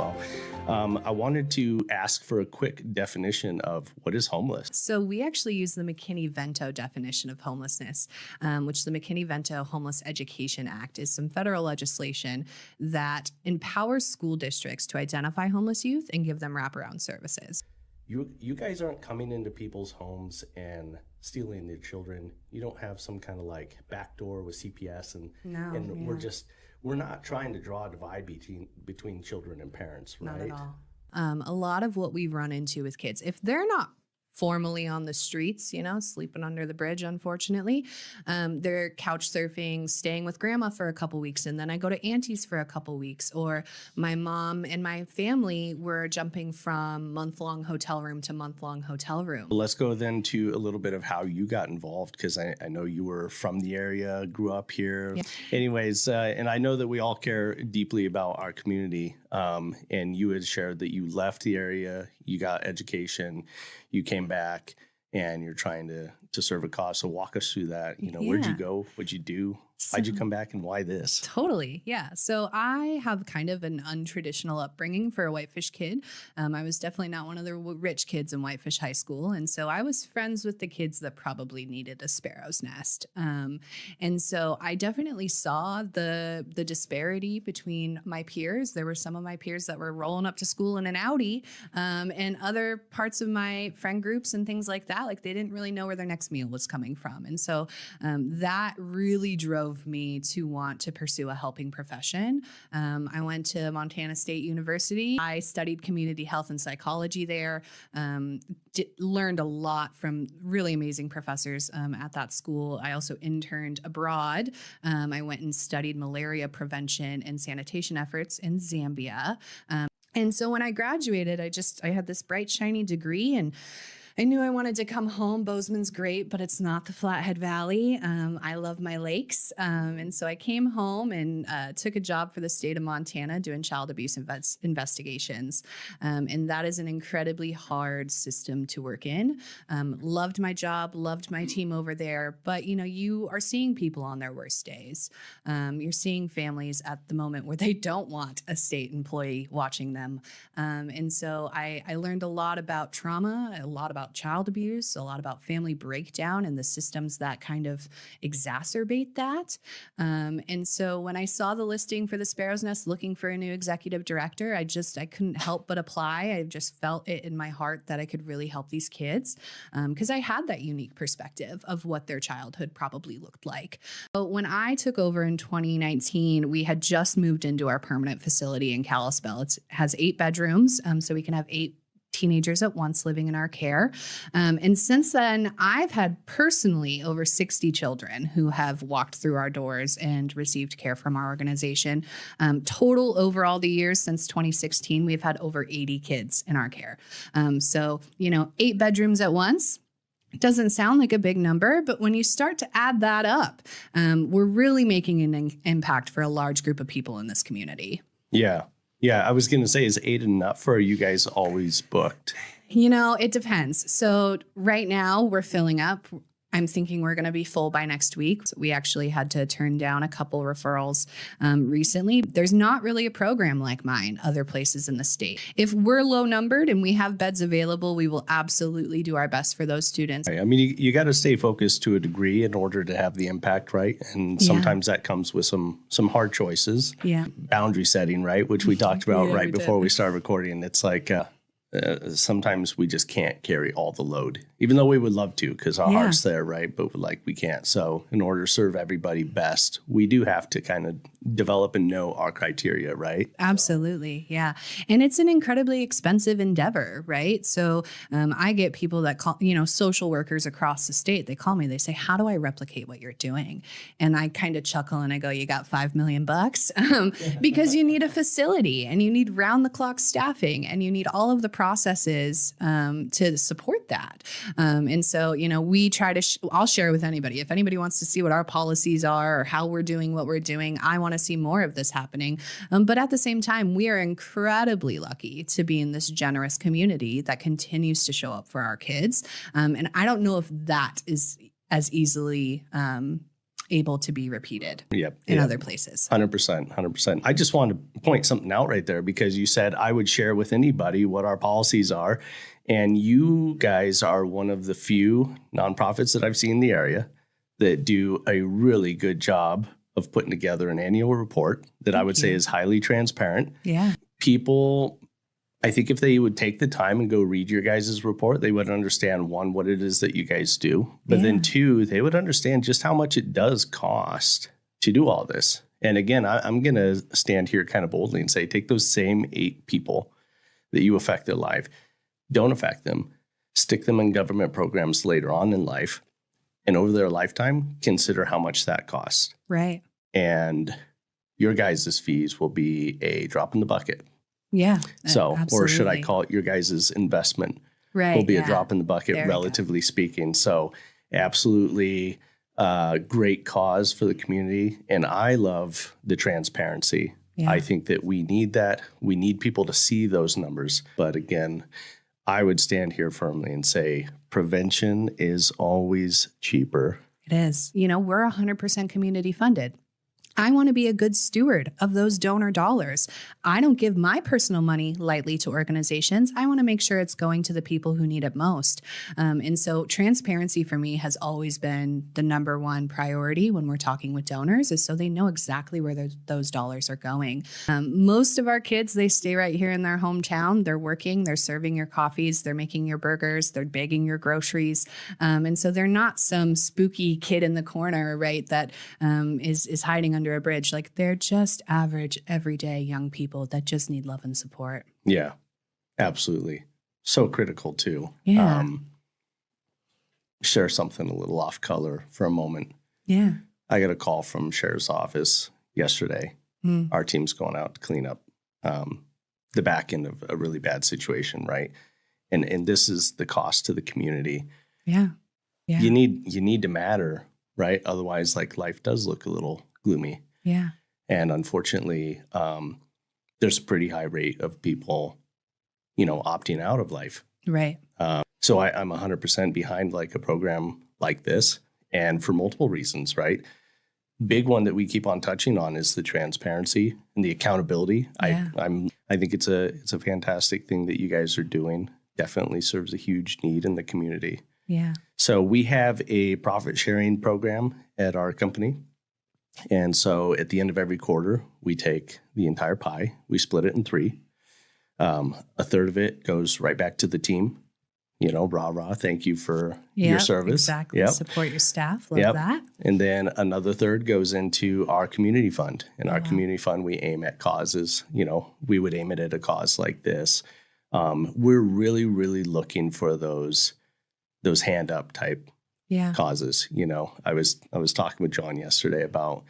well. I wanted to ask for a quick definition of what is homeless. So we actually use the McKinney-Vento definition of homelessness, which the McKinney-Vento Homeless Education Act is some federal legislation that empowers school districts to identify homeless youth and give them wraparound services. You guys aren't coming into people's homes and stealing their children. You don't have some kind of like backdoor with CPS we're not trying to draw a divide between children and parents, right? Not at all. A lot of what we run into with kids, if they're not formally on the streets, sleeping under the bridge, unfortunately, they're couch surfing, staying with grandma for a couple weeks, and then I go to auntie's for a couple weeks, or my mom and my family were jumping from month-long hotel room to month-long hotel room. Let's go then to a little bit of how you got involved, because I know you were from the area, grew up here. Yeah. Anyways, and I know that we all care deeply about our community, and you had shared that you left the area, you got education, you came back, and you're trying to serve a cause. So walk us through that. Where'd you go? What'd you do? Why'd you come back, and why this? Totally. Yeah. So I have kind of an untraditional upbringing for a Whitefish kid. I was definitely not one of the rich kids in Whitefish High School. And so I was friends with the kids that probably needed a sparrow's nest. And so I definitely saw the disparity between my peers. There were some of my peers that were rolling up to school in an Audi, and other parts of my friend groups and things like that. Like they didn't really know where their next meal was coming from. And so that really drove me to want to pursue a helping profession. I went to Montana State University. I studied community health and psychology there. Learned a lot from really amazing professors at that school. I also interned abroad. I went and studied malaria prevention and sanitation efforts in Zambia. And so when I graduated, I had this bright, shiny degree, and I knew I wanted to come home. Bozeman's great, but it's not the Flathead Valley. I love my lakes. And so I came home and took a job for the state of Montana doing child abuse investigations. And that is an incredibly hard system to work in. Loved my job, loved my team over there. But, you are seeing people on their worst days. You're seeing families at the moment where they don't want a state employee watching them. And so I learned a lot about trauma, a lot about child abuse, a lot about family breakdown and the systems that kind of exacerbate that. And so when I saw the listing for the Sparrow's Nest looking for a new executive director, I couldn't help but apply. I just felt it in my heart that I could really help these kids because I had that unique perspective of what their childhood probably looked like. So when I took over in 2019, we had just moved into our permanent facility in Kalispell. It has 8 bedrooms, so we can have 8 teenagers at once living in our care. And since then, I've had personally over 60 children who have walked through our doors and received care from our organization. Total over all the years since 2016, we've had over 80 kids in our care. So, 8 bedrooms at once. It doesn't sound like a big number, but when you start to add that up, we're really making an impact for a large group of people in this community. Yeah. Yeah, I was going to say, is 8 enough, or are you guys always booked? It depends. So right now we're filling up. I'm thinking we're going to be full by next week. So we actually had to turn down a couple referrals recently. There's not really a program like mine other places in the state. If we're low numbered and we have beds available, we will absolutely do our best for those students. Right. I mean, you got to stay focused to a degree in order to have the impact, right? And sometimes that comes with some hard choices. Yeah. Boundary setting, right? Which we talked about right before we started recording. It's like sometimes we just can't carry all the load, even though we would love to, because our heart's there, right? But we can't. So in order to serve everybody best, we do have to kind of develop and know our criteria, right? Absolutely. Yeah. And it's an incredibly expensive endeavor, right? So I get people that call, social workers across the state. They call me, they say, how do I replicate what you're doing? And I kind of chuckle and I go, you got $5 million because you need a facility and you need round the clock staffing and you need all of the processes to support that. And so, we try to, I'll share with anybody. If anybody wants to see what our policies are or how we're doing what we're doing, I want to see more of this happening. But at the same time, we are incredibly lucky to be in this generous community that continues to show up for our kids. And I don't know if that is as easily able to be repeated Yep. in other places. 100%. 100%. I just wanted to point something out right there because you said I would share with anybody what our policies are. And you guys are one of the few nonprofits that I've seen in the area that do a really good job of putting together an annual report that I would say is highly transparent. Yeah. People, I think if they would take the time and go read your guys' report, they would understand, one, what it is that you guys do, but then two, they would understand just how much it does cost to do all this. And again, I'm going to stand here kind of boldly and say, take those same 8 people that you affect their life, don't affect them, stick them in government programs later on in life, and over their lifetime, consider how much that costs. Right. And your guys' fees will be a drop in the bucket. Yeah. So, absolutely. or should I call it your guys' investment? Right. Will be a drop in the bucket, There relatively speaking. So, absolutely great cause for the community. And I love the transparency. Yeah. I think that we need that. We need people to see those numbers. But again, I would stand here firmly and say prevention is always cheaper. It is. You know, we're 100% community funded. I want to be a good steward of those donor dollars. I don't give my personal money lightly to organizations. I want to make sure it's going to the people who need it most. And so transparency for me has always been the number one priority when we're talking with donors, is so they know exactly where those dollars are going. Most of our kids, they stay right here in their hometown. They're working, they're serving your coffees, they're making your burgers, they're bagging your groceries. And so they're not some spooky kid in the corner, right, that is hiding under a bridge. Like, they're just average, everyday young people that just need love and support. Yeah, absolutely. So critical too. Yeah. Share something a little off color for a moment. Yeah. I got a call from Sheriff's office yesterday. Our team's going out to clean up the back end of a really bad situation, right? And this is the cost to the community. Yeah. Yeah. You need to matter, right? Otherwise, like, life does look a little gloomy. Yeah. And unfortunately, there's a pretty high rate of people, opting out of life. Right. So I'm 100% behind like a program like this, and for multiple reasons, right? Big one that we keep on touching on is the transparency and the accountability. Yeah. I think it's a fantastic thing that you guys are doing. Definitely serves a huge need in the community. Yeah. So we have a profit sharing program at our company. And so at the end of every quarter, we take the entire pie, we split it in 3. A third of it goes right back to the team. Rah, thank you for your service. Exactly. Yep. Support your staff. Love that. And then another third goes into our community fund. And our community fund, we aim at causes. We would aim it at a cause like this. We're really, really looking for those hand up type causes. I was talking with John yesterday about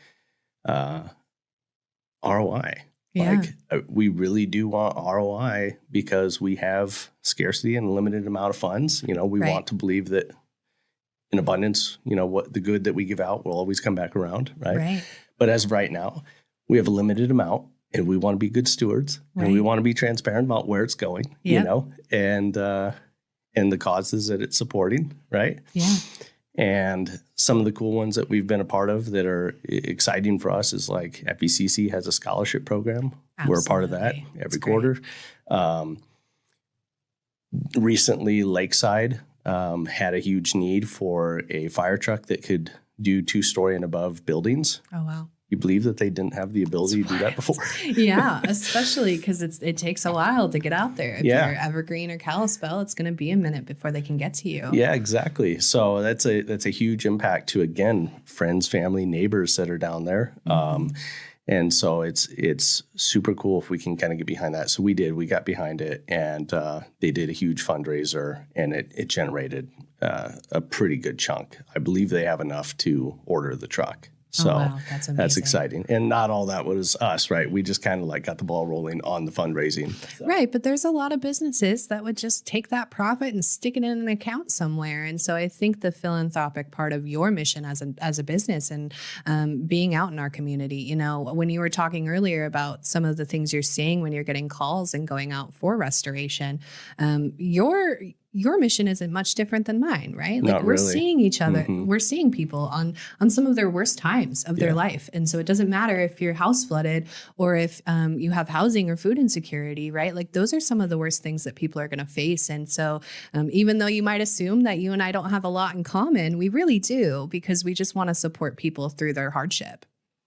ROI. Yeah. Like, we really do want ROI because we have scarcity and a limited amount of funds. We want to believe that in abundance, what the good that we give out will always come back around, right? But as of right now, we have a limited amount, and we want to be good stewards, and we want to be transparent about where it's going, and the causes that it's supporting, right? Yeah. And some of the cool ones that we've been a part of that are exciting for us is like FECC has a scholarship program. Absolutely. We're a part of that every quarter. Recently, Lakeside had a huge need for a fire truck that could do 2-story and above buildings. Oh, wow. You believe that they didn't have the ability to do that before? Yeah, especially because it takes a while to get out there. If you're Evergreen or Kalispell, it's going to be a minute before they can get to you. Yeah, exactly. So that's a huge impact to, again, friends, family, neighbors that are down there. And so it's super cool if we can kind of get behind that. So we got behind it, and they did a huge fundraiser, and it generated a pretty good chunk. I believe they have enough to order the truck. So wow, that's amazing. That's exciting. And not all that was us, right? We just kind of like got the ball rolling on the fundraising. So. Right. But there's a lot of businesses that would just take that profit and stick it in an account somewhere. And so I think the philanthropic part of your mission as a business and being out in our community, when you were talking earlier about some of the things you're seeing when you're getting calls and going out for restoration, your mission isn't much different than mine, right? Like Not we're really. seeing each other. Mhm. We're seeing people on some of their worst times of their life. And so it doesn't matter if your house flooded or if you have housing or food insecurity, right? Like those are some of the worst things that people are going to face. And so even though you might assume that you and I don't have a lot in common, we really do, because we just want to support people through their hardship.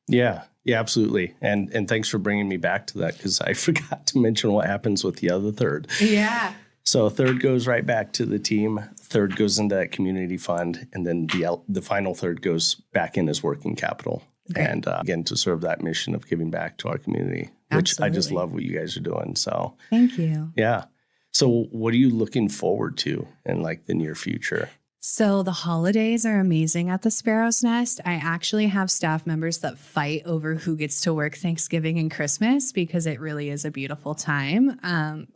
Yeah, absolutely. And thanks for bringing me back to that, because I forgot to mention what happens with the other third. Yeah. So a third goes right back to the team, third goes into that community fund, and then the final third goes back in as working capital. Okay. And again, to serve that mission of giving back to our community, which I just love what you guys are doing. So thank you. Yeah. So what are you looking forward to in like the near future? So the holidays are amazing at the Sparrow's Nest. I actually have staff members that fight over who gets to work Thanksgiving and Christmas because it really is a beautiful time.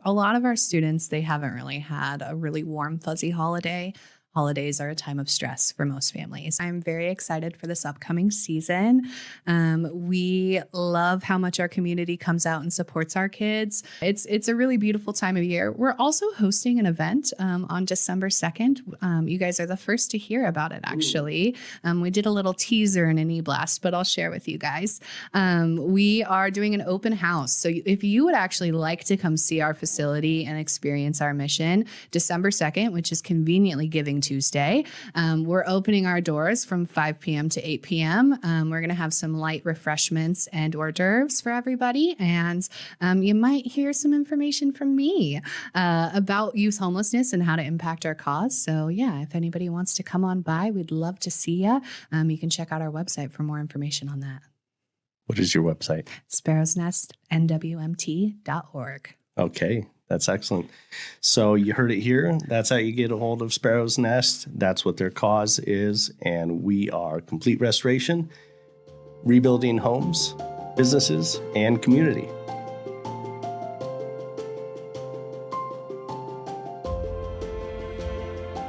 A lot of our students, they haven't really had a really warm, fuzzy holiday. Holidays are a time of stress for most families. I'm very excited for this upcoming season. We love how much our community comes out and supports our kids. It's a really beautiful time of year. We're also hosting an event on December 2nd. You guys are the first to hear about it, actually. We did a little teaser and an e-blast, but I'll share with you guys. We are doing an open house. So if you would actually like to come see our facility and experience our mission, December 2nd, which is conveniently Giving Tuesday. We're opening our doors from 5 p.m. to 8 p.m. We're going to have some light refreshments and hors d'oeuvres for everybody. And you might hear some information from me about youth homelessness and how to impact our cause. So yeah, if anybody wants to come on by, we'd love to see you. You can check out our website for more information on that. What is your website? Sparrow'sNestNWMT.org. Okay. That's excellent. So you heard it here. That's how you get a hold of Sparrow's Nest. That's what their cause is. And we are complete restoration, rebuilding homes, businesses, and community.